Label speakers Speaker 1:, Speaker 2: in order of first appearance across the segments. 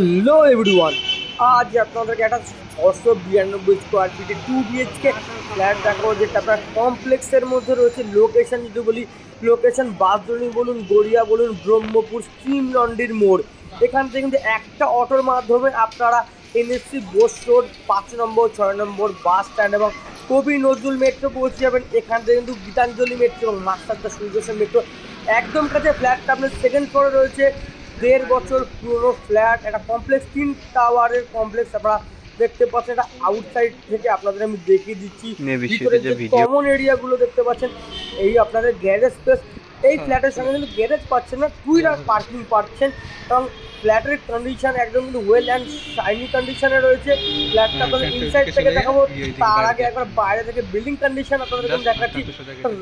Speaker 1: Hello everyone, আজ আপনাদেরকে একটা 692 স্কোয়ার ফিটে 2 BHK ফ্ল্যাট দেখাবো, যেটা আপনার কমপ্লেক্সের মধ্যে রয়েছে। লোকেশন যদি বলি, লোকেশন বাসডনি বলুন, গড়িয়া বলুন, ব্রহ্মপুর স্টিম লন্ড্রির মোড়। এখান থেকে কিন্তু একটা অটোর মাধ্যমে আপনারা NSC বোস রোড 5 নম্বর 6 নম্বর বাস স্ট্যান্ড এবং কবি নজরুল মেট্রো পৌঁছে যাবেন। এখান থেকে কিন্তু গীতাঞ্জলি মেট্রো এবং মাস্টারদা সূর্যসেন মেট্রো একদম কাছে। ফ্ল্যাটটা আপনার সেকেন্ড ফ্লোরে রয়েছে। 1.5 বছর পুরনো ফ্ল্যাট, একটা কমপ্লেক্স, 3 টাওয়ারের কমপ্লেক্স। আপনারা দেখতে পাচ্ছেন, এটা আউটসাইড থেকে আপনাদের আমি দেখিয়ে দিচ্ছি। ভিতরে যে কমন এরিয়াগুলো দেখতে পাচ্ছেন, এই আপনাদের গ্যারেজ স্পেস। এই ফ্ল্যাটের সঙ্গে কিন্তু গ্যারেজ পাচ্ছেন না, 2 হুইলার পার্কিং পাচ্ছেন এবং ফ্ল্যাটের কন্ডিশন একদম কিন্তু ওয়েল অ্যান্ড শাইনি কন্ডিশনে রয়েছে। ফ্ল্যাটটা আপনাদের ইনসাইড থেকে দেখাবো, তার আগে একবার বাইরে থেকে বিল্ডিং কন্ডিশন আপনাদের দেখাচ্ছি।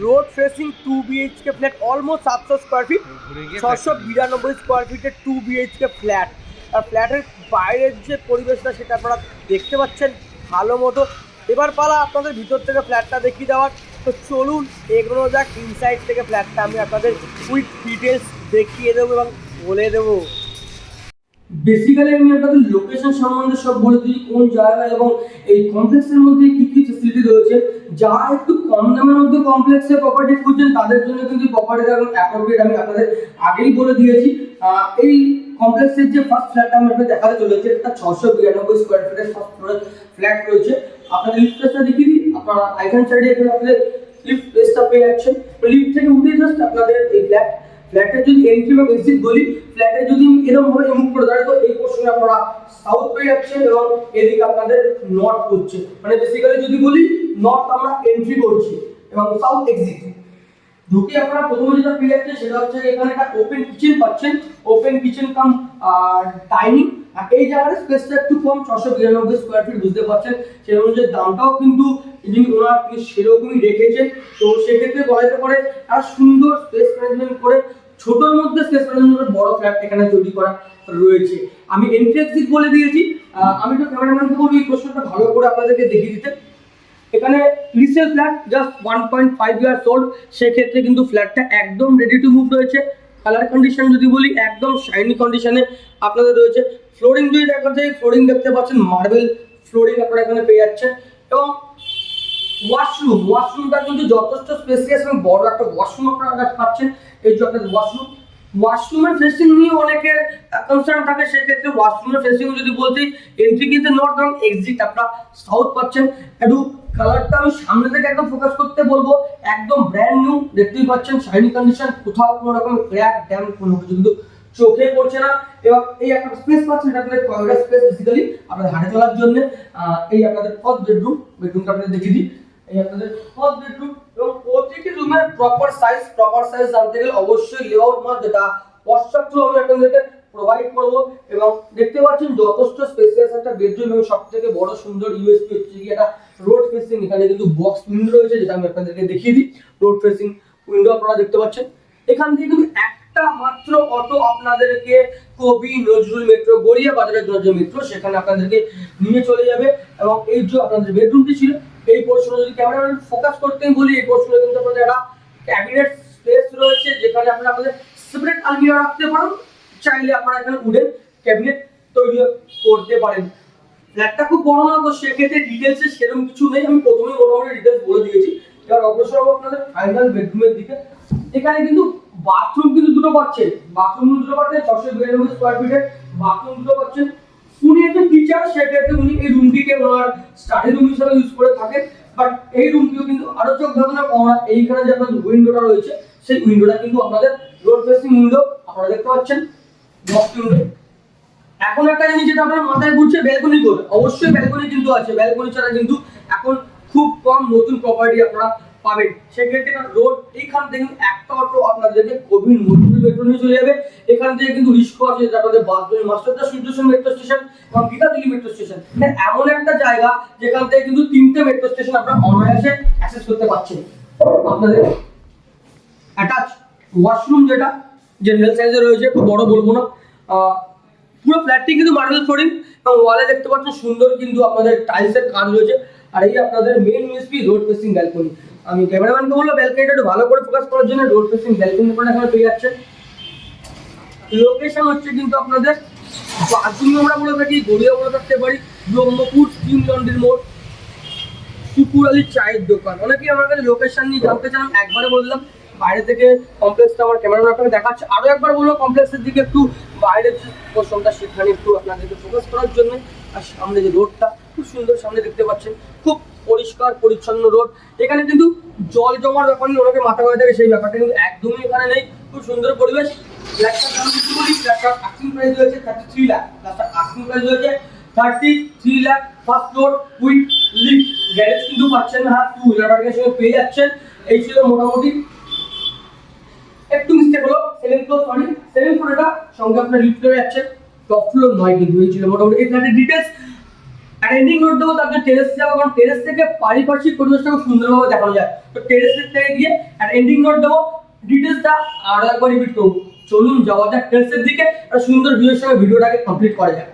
Speaker 1: Road facing 2 BHK flat, almost 700 square feet, 692 square ফিটের 2 BHK ফ্ল্যাট। আর ফ্ল্যাটের বাইরের যে পরিবেশটা সেটা আপনারা দেখতে পাচ্ছেন ভালো মতো। এবার পালা আপনাদের ভিতর থেকে ফ্ল্যাটটা দেখিয়ে দেওয়ার। তো চলুন এগোনো যাক। ইনসাইড থেকে ফ্ল্যাটটা আমি আপনাদের উইথ ডিটেলস দেখিয়ে দেবো এবং বলে দেবো। বেসিক্যালি আমি আপনাদের লোকেশন সম্বন্ধে সব বলে দিই, কোন জায়গায় এবং এই কমপ্লেক্সের মধ্যে কি কি ফেসিলিটি রয়েছে। যারা একটু কম দামের মধ্যে কমপ্লেক্সের প্রপার্টি খুঁজছেন তাদের জন্য কিন্তু প্রপার্টিটা এখন অ্যাপ্রোপ্রিয়েট, আমি আপনাদের আগেই বলে দিয়েছি। এই কমপ্লেক্সের যে ফার্স্ট ফ্ল্যাটটা আমি আপনাদের দেখাতে চলেছে, এটা 692 স্কোয়ার ফিটের ফার্স্ট ফ্লোরে ফ্ল্যাট রয়েছে। আপনাদের লিফট স্পেসটা দেখিয়ে দিই। আপনারা রাইট হ্যান্ড সাইডে এখানে আপনাদের লিফট স্পেসটা পেয়ে যাচ্ছেন। লিফট থেকে উঠে জাস্ট আপনাদের এই ফ্ল্যাটের যদি এন্ট্রি এবং এক্সিট বলি, ফ্ল্যাটে যদি এরকম ভাবে মুভ করে দাঁড়ায় তো এই পোর্শনে আপনারা সাউথ পেয়ে যাচ্ছেন এবং এদিকে আপনাদের নর্থ হচ্ছে, মানে বেসিক্যালি যদি বলি নর্থ আমরা এন্ট্রি করছি এবং সাউথ এক্সিট। ঢুকে আপনারা প্রথমে যেটা পেয়ে যাচ্ছেন সেটা হচ্ছে এখানে একটা ওপেন কিচেন পাচ্ছেন, ওপেন কিচেন কাম ডাইনিং। আর এই জায়গার স্পেসটা একটু কম, 692 স্কোয়ার ফিট, বুঝতে পারছেন। সেই অনুযায়ী দামটাও কিন্তু যিনি ওনার সেরকমই রেখেছেন। তো সেক্ষেত্রে বলা যেতে পারে একটা সুন্দর স্পেস ম্যানেজমেন্ট করে ছোটোর মধ্যে স্পেস ম্যানেজমেন্টের বড় ফ্ল্যাট এখানে তৈরি করা রয়েছে। আমি এন্ট্রি এক্সিট বলে দিয়েছি। আমি তো ক্যামেরাম্যানকে বলবো এই প্রশ্নটা ভালো করে আপনাদেরকে দেখিয়ে দিতে। এখানে resale flat, just 1.5 years old, সেক্ষেত্রে কিন্তু ফ্ল্যাটটা একদম রেডি টু মুভ রয়েছে। কালার কন্ডিশন যদি বলি, একদম শাইনি কন্ডিশনে আপনাদের রয়েছে। ফ্লোরিং যদি দেখা যায়, ফ্লোরিং দেখতে পাচ্ছেন মার্বেল ফ্লোরিং আপনারা এখানে পেয়ে যাচ্ছেন। এবং ওয়াশরুমটা কিন্তু যথেষ্ট স্পেসিয়াস এবং বড় একটা ওয়াশরুম আপনারা পাচ্ছেন। এই যে আপনাদের ওয়াশরুমের ফেসিং নিয়ে অনেকের কনসার্ন থাকে, সেক্ষেত্রে ওয়াশরুমের ফেসিং যদি বলতে, এন্ট্রি কিন্তু নর্থ এবং এক্সিট আপনারা সাউথ পাচ্ছেন। একটু কালারটা আমি সামনে থেকে একদম ফোকাস করতে বলবো, একদম ব্র্যান্ড নিউ দেখতেই পাচ্ছেন, শাইনি কন্ডিশন, কোথাও কোনো রকম ক্র্যাক ড্যাম কোনো কিছু কিন্তু চোখে পড়ছে না। এবং এই একটা স্পেস পাচ্ছেন, এটা আপনাদের করিডর স্পেস, বেসিক্যালি আপনাদের হাঁটা চলার জন্য। এই আপনাদের ফার্স্ট বেডরুমটা আপনাদের দেখিয়ে দিই। এই আপনাদের ফার্স্ট বেডরুম এবং প্রত্যেকটি রুমের প্রপার সাইজ জানতে গেলে অবশ্যই লেআউট মাপ, যেটা পশ্চাৎ আমি আপনাদেরকে প্রোভাইড করব। এবং দেখতে পাচ্ছেন যথেষ্ট স্পেসিয়াস একটা বেডরুম এবং সবথেকে বড় সুন্দর ইউএসপি হচ্ছে কি এটা রোড ফেসিং। এখানে কিন্তু বক্স উইন্ডো রয়েছে, যেটা আমি আপনাদেরকে দেখিয়ে দিই। রোড ফেসিং উইন্ডো আপনারা দেখতে পাচ্ছেন। এখান থেকে কিন্তু একটা মাত্র অটো আপনাদেরকে কবি নজরুল মেট্রো, গড়িয়া বাজারের নজরুল মেট্রো, সেখানে আপনাদেরকে নিয়ে চলে যাবে। এবং এই যে আপনাদের বেডরুমটি ছিল, এই পোর্শনে যদি ক্যামেরা ফোকাস করতে বলি, এই পোর্শনে কিন্তু আপনাদের একটা ক্যাবিনেট স্পেস রয়েছে, যেখানে আপনারা আপনাদের সেপারেট আলমিরা রাখতে পারেন। চাইলে আপনারা এখানে উডেন ক্যাবিনেট তৈরি করতে পারেন। ফ্ল্যাটটা খুব বড় না, তো সেক্ষেত্রে ডিটেলসে সেরকম কিছু নেই, আমি প্রথমেই মোটামুটি ডিটেলস বলে দিয়েছি। এবার অগ্রসর হবো আপনাদের ফাইনাল বেডরুমের দিকে। এখানে কিন্তু বাথরুম কিন্তু দুটো পাচ্ছেন, 692 স্কোয়ার ফিটের বাথরুম দুটো পাচ্ছেন। উনি একজন টিচার, সেক্ষেত্রে উনি এই রুমটিকে ওনার স্টাডি রুম হিসেবে ইউজ করে থাকেন। বাট এই রুমটিও কিন্তু আরো চোখ ধাঁধানো করা, এইখানে যে আপনাদের উইন্ডোটা রয়েছে, সেই উইন্ডোটা কিন্তু আপনাদের রোড ফেসিং উইন্ডো আপনারা দেখতে পাচ্ছেন। এখন একটা জিনিস যেটা আপনার মাথায় ঘুরছে, ব্যালকনি করে, অবশ্যই ব্যালকনি কিন্তু আছে। ব্যালকনি ছাড়া কিন্তু এখন খুব কম নতুন প্রপার্টি আপনারা পাবেন। সেক্ষেত্রে রোড এইখান থেকে একটা অটো আপনাদেরকে কবি নজরুল মেট্রো নিয়ে চলে যাবে। এখান থেকে কিন্তু রিস্কো আছে, যেটা আপনাদের বাসডনি মাস্টারদা সূর্যসেন মেট্রো স্টেশন এবং গীতাঞ্জলি মেট্রো স্টেশন, এমন একটা জায়গা যেখান থেকে কিন্তু 3টে মেট্রো স্টেশন আপনারা অনায়াসে অ্যাক্সেস করতে পারছেন। আপনাদের অ্যাটাচ ওয়াশরুম, যেটা জেনারেল সাইজে রয়েছে, খুব বড় বলবো না। পুরো ফ্ল্যাটটি কিন্তু মার্বেল ফ্লোরিং এবং ওয়ালে দেখতে পাচ্ছেন সুন্দর কিন্তু আপনাদের টাইলসের কাজ রয়েছে। আর এই আপনাদের main USP road facing balcony. আমি ক্যামেরাম্যানকে বলবো ব্যালকনিটা একটু ভালো করে ফোকাস করার জন্য। রোড ফেসিং ব্যালকনি আপনারা এখানে পেয়ে যাচ্ছেন। লোকেশন হচ্ছে কিন্তু আপনাদের বাথরুম আমরা বলে থাকি, গড়িয়া বলে থাকতে পারি, ব্রহ্মপুর স্টিম লন্ড্রির মোড়, সুকুরালি চায়ের দোকান। অনেকেই আমার কাছে লোকেশন নিয়ে জানতে চান, একবারে বললাম বাইরে থেকে কমপ্লেক্সটা আমার ক্যামেরা আপনাকে দেখাচ্ছে, আরও একবার বলবো কমপ্লেক্সের দিকে একটু বাইরের যে পোর্শনটা সেখানে একটু আপনাদেরকে ফোকাস করার জন্য। আর সামনে যে রোডটা খুব সুন্দর, সামনে দেখতে পাচ্ছেন খুব পরিষ্কার পরিচ্ছন্ন রোড। এখানে কিন্তু জল জমার ব্যাপার নিয়ে অনেকে মাথা ব্যথা থাকে, সেই ব্যাপারটা কিন্তু একদমই এখানে নেই। খুব সুন্দর পরিবেশ। ফ্ল্যাটটার দাম কিছু বলি, ফ্ল্যাটটার আস্কিং প্রাইস রয়েছে 33 লাখ, ফ্ল্যাটটার আস্কিং প্রাইস রয়েছে 33 lakh, first floor with lift, garage কিন্তু পাচ্ছেন, হ্যাঁ 2 হুইলার পার্কিংয়ের সঙ্গে পেয়ে যাচ্ছেন। এই ছিল মোটামুটি, একটু মিস্টেক হলো, second floor, sorry second floor, এটা সঙ্গে আপনার লিফট পেয়ে যাচ্ছেন, টপ ফ্লোর নয় কিন্তু। এই ছিল মোটামুটি এই ফ্ল্যাটের ডিটেলস। আর এন্ডিং নোট দেবো তাদের টেরেস যাবো, কারণ টেরেস থেকে পারিপার্শ্বিক পরিবেশটা খুব সুন্দরভাবে দেখানো যায়। তো টেরেসের থেকে গিয়ে আর এন্ডিং নোট দেবো, ডিটেলসটা আরো একবার রিপিট করবো। চলুন যাওয়া যাক টেরেসের দিকে, আর সুন্দর ভিউয়ের সঙ্গে ভিডিওটাকে কমপ্লিট করা যাক।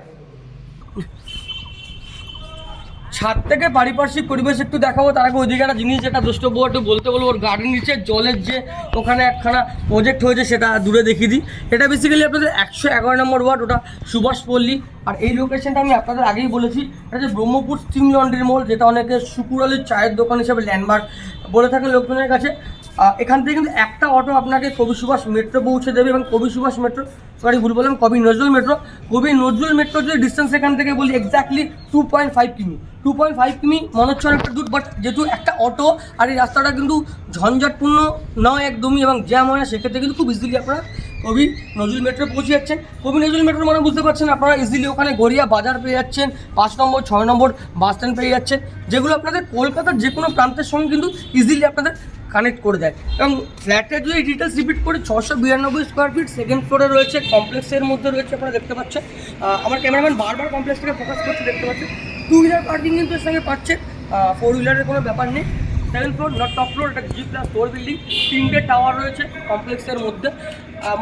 Speaker 1: ছাদ থেকে পারিপার্শ্বিক পরিবেশ একটু দেখাবো, তার আগে ওইদিকে একটা জিনিস যেটা দ্রষ্টব্য একটু বলতে বলবো, ওর গার্ডেন নিচে জলের যে ওখানে একখানা প্রজেক্ট হয়েছে সেটা দূরে দেখিয়ে দিই। এটা বেসিক্যালি আপনাদের 111 নম্বর ওয়ার্ড, ওটা সুভাষপল্লী। আর এই লোকেশনটা আমি আপনাদের আগেই বলেছি, এটা হচ্ছে ব্রহ্মপুর স্টিম লন্ড্রির মোড়, যেটা অনেকে সুকুরালির চায়ের দোকান হিসেবে ল্যান্ডমার্ক বলে থাকে লোকজনের কাছে। এখান থেকে কিন্তু একটা অটো আপনাকে কবি সুভাষ মেট্রো পৌঁছে দেবে, এবং কবি সুভাষ মেট্রো, সরি ভুল বললাম, কবি নজরুল মেট্রো। কবি নজরুল মেট্রো যদি ডিস্টেন্স এখান থেকে বলি এক্স্যাক্টলি 2.5 কিমি। 2.5 কিমি মনে হচ্ছে অনেকটা দূর, বাট যেহেতু একটা অটো আর এই রাস্তাটা কিন্তু ঝঞ্ঝাটপূর্ণ নয় একদমই, এবং জ্যাম হয় না, সেক্ষেত্রে কিন্তু খুব ইজিলি আপনারা কবি নজরুল মেট্রো পৌঁছে যাচ্ছেন। কবি নজরুল মেট্রো মানে বুঝতে পারছেন, আপনারা ইজিলি ওখানে গড়িয়া বাজার পেয়ে যাচ্ছেন, 5 নম্বর 6 নম্বর বাস স্ট্যান্ড পেয়ে যাচ্ছেন, যেগুলো আপনাদের কলকাতার যে কোনো প্রান্তের সঙ্গে কিন্তু ইজিলি আপনাদের কানেক্ট করে দেয়। এবং ফ্ল্যাটের যদি ডিটেলস রিপিট করি, 692 স্কোয়ার ফিট, সেকেন্ড ফ্লোরে রয়েছে, কমপ্লেক্সের মধ্যে রয়েছে, আপনারা দেখতে পাচ্ছেন। আমার ক্যামেরাম্যান বারবার কমপ্লেক্সটাকে ফোকাস করছে, দেখতে পাচ্ছেন 2 হুইলার পার্কিং কিন্তু এর সঙ্গে পাচ্ছেন, 4 হুইলারের কোনো ব্যাপার নেই। Second floor not top floor, এটা G+4 বিল্ডিং, 3টে টাওয়ার রয়েছে কমপ্লেক্সের মধ্যে।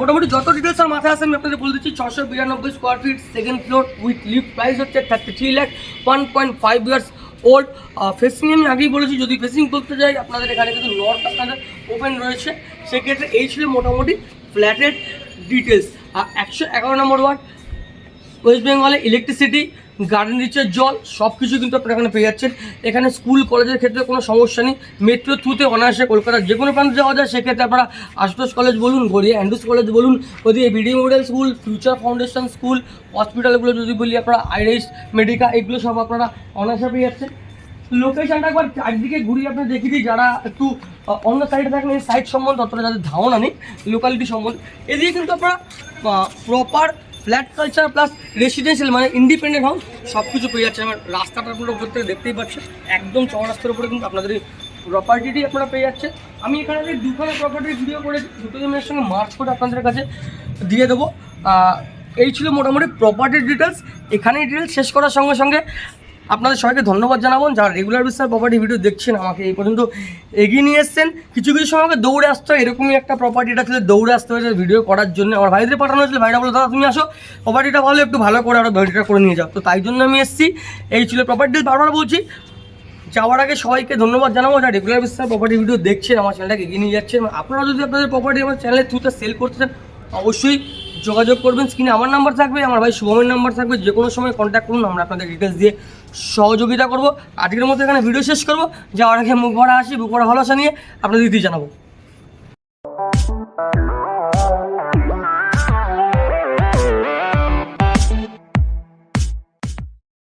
Speaker 1: মোটামুটি যত ডিটেলস আর মাথায় আসে আমি আপনাদের বলে দিচ্ছি। 692 square feet, second floor with lift, price হচ্ছে 33 লাখ, 1.5 ইয়ার্স ওল্ড। ফেসিং আমি আগেই বলেছি, যদি ফেসিং করতে যাই আপনাদের এখানে কিন্তু নর্থ আপনাদের ওপেন রয়েছে, সেক্ষেত্রে এই ছিল মোটামুটি ফ্ল্যাটের ডিটেলস। 111 নম্বর ওয়ার্ড, ওয়েস্ট বেঙ্গলে ইলেকট্রিসিটি, গার্ডেন রিচের জল, সব কিছু কিন্তু আপনারা এখানে পেয়ে যাচ্ছেন। এখানে স্কুল কলেজের ক্ষেত্রে কোনো সমস্যা নেই, মেট্রো থ্রুতে অনায়াসে কলকাতার যে কোনো প্রান্তে যাওয়া যায়। সেক্ষেত্রে আপনারা আশুতোষ কলেজ বলুন, গড়িয়া অ্যান্ড্রুজ কলেজ বলুন, ওদিকে BD model school, future foundation school, হসপিটালগুলো যদি বলি আপনারা আইরিস মেডিকা, এগুলো সব আপনারা অনায়াসে পেয়ে যাচ্ছেন। লোকেশনটা একবার চারদিকে ঘুরিয়ে আপনি দেখিয়ে দিই, যারা একটু অন্য সাইডে থাকেন এই সাইড সম্বন্ধে অতটা যাদের ধারণা নেই লোকালিটি সম্বন্ধে, এদিকে কিন্তু আপনারা proper flat culture plus residential মানে ইন্ডিপেন্ডেন্ট হাউস সব কিছু পেয়ে যাচ্ছে। আমার রাস্তাটার পুরো উপর থেকে দেখতেই পাচ্ছেন, একদম চৌরাস্তার উপরে কিন্তু আপনাদের এই প্রপার্টিটি আপনারা পেয়ে যাচ্ছে। আমি এখানে দুখানে প্রপার্টির ভিডিও করে দুটো জনের সঙ্গে মার্চ করে আপনাদের কাছে দিয়ে দেবো। এই ছিল মোটামুটি প্রপার্টির ডিটেলস। এখানেই ডিটেলস শেষ করার সঙ্গে সঙ্গে আপনাদের সবাইকে ধন্যবাদ জানাবো, যারা রেগুলার বেসিসে প্রপার্টি ভিডিও দেখছেন, আমাকে এই পর্যন্ত এগিয়ে নিয়ে এসছেন। কিছু কিছু সময় আমাকে দৌড়ে আসতে হয়, এরকমই একটা প্রপার্টিটা ছিল, দৌড়ে আসতে হয়েছে ভিডিও করার জন্য। আমার ভাইদের পাঠানো হয়েছিল, ভাইরা বলো দাদা তুমি আসো, প্রপার্টিটা ভালো একটু ভালো করে আরও ভিডিওটা করে নিয়ে যাও, তো তাই জন্য আমি এসেছি। এই ছিল প্রপার্টি। বারবার বলছি, যাওয়ার আগে সবাইকে ধন্যবাদ জানাবো যারা রেগুলার বেসিসে প্রপার্টি ভিডিও দেখছেন, আমার চ্যানেলটাকে এগিয়ে নিয়ে যাচ্ছেন। আপনারা যদি আপনাদের প্রপার্টি আমার চ্যানেলের থ্রুতে সেল করতে চান, অবশ্যই যোগাযোগ করবেন। স্ক্রিনে আমার নাম্বার থাকবে, আমার ভাই শুভমের নাম্বার থাকবে, যে কোনো সময় কন্ট্যাক্ট করুন, আমরা আপনাদের ডিটেলস দিয়ে সহযোগিতা করবো। আজকের মতো এখানে ভিডিও শেষ করবো, যাওয়ার আগে মুখ ভরা হাসি, বুক ভরা ভালোবাসা নিয়ে আপনাদের দিতে জানাবো।